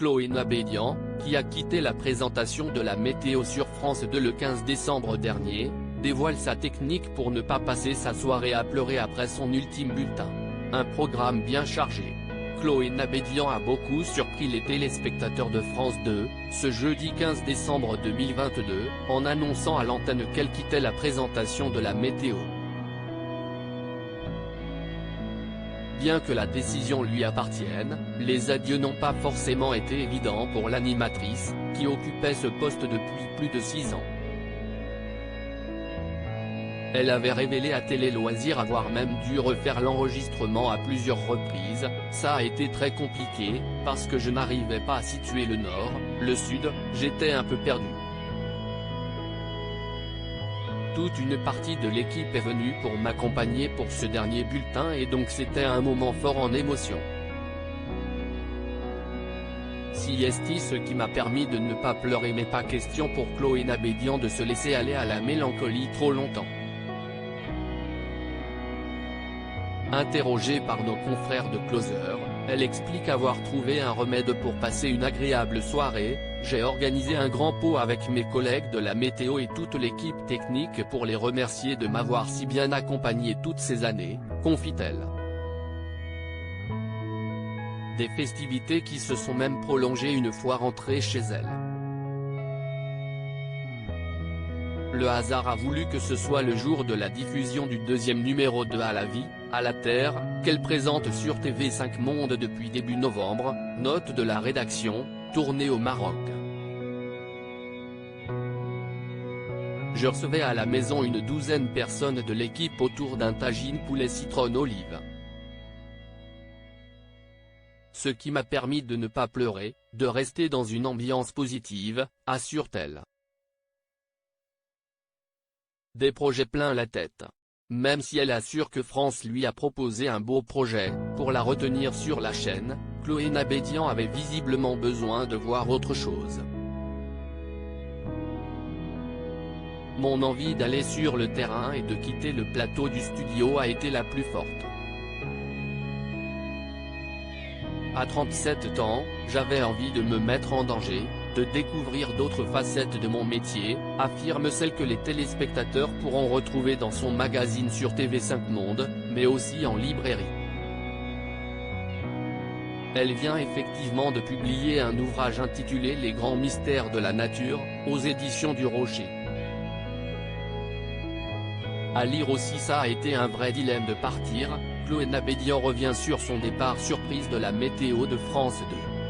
Chloé Nabédian, qui a quitté la présentation de la météo sur France 2 le 15 décembre dernier, dévoile sa technique pour ne pas passer sa soirée à pleurer après son ultime bulletin. Un programme bien chargé. Chloé Nabédian a beaucoup surpris les téléspectateurs de France 2, ce jeudi 15 décembre 2022, en annonçant à l'antenne qu'elle quittait la présentation de la météo. Bien que la décision lui appartienne, les adieux n'ont pas forcément été évidents pour l'animatrice, qui occupait ce poste depuis plus de 6 ans. Elle avait révélé à Télé Loisirs avoir même dû refaire l'enregistrement à plusieurs reprises. Ça a été très compliqué, parce que je n'arrivais pas à situer le nord, le sud, j'étais un peu perdu. Toute une partie de l'équipe est venue pour m'accompagner pour ce dernier bulletin et donc c'était un moment fort en émotion. Si est ce qui m'a permis de ne pas pleurer, mais pas question pour Chloé Nabédian de se laisser aller à la mélancolie trop longtemps. Interrogée par nos confrères de Closer, elle explique avoir trouvé un remède pour passer une agréable soirée. J'ai organisé un grand pot avec mes collègues de la météo et toute l'équipe technique pour les remercier de m'avoir si bien accompagné toutes ces années, confie-t-elle. Des festivités qui se sont même prolongées une fois rentrée chez elle. Le hasard a voulu que ce soit le jour de la diffusion du deuxième numéro de À la vie, à la terre, qu'elle présente sur TV5 Monde depuis début novembre, note de la rédaction, tournée au Maroc. Je recevais à la maison une douzaine de personnes de l'équipe autour d'un tagine poulet citron olive. Ce qui m'a permis de ne pas pleurer, de rester dans une ambiance positive, assure-t-elle. Des projets plein la tête. Même si elle assure que France lui a proposé un beau projet, pour la retenir sur la chaîne, Chloé Nabédian avait visiblement besoin de voir autre chose. Mon envie d'aller sur le terrain et de quitter le plateau du studio a été la plus forte. À 37 ans, j'avais envie de me mettre en danger, de découvrir d'autres facettes de mon métier, affirme celle que les téléspectateurs pourront retrouver dans son magazine sur TV5 Monde, mais aussi en librairie. Elle vient effectivement de publier un ouvrage intitulé Les grands mystères de la nature, aux éditions du Rocher. À lire aussi. Ça a été un vrai dilemme de partir. Chloé Nabédian revient sur son départ surprise de la météo de France 2.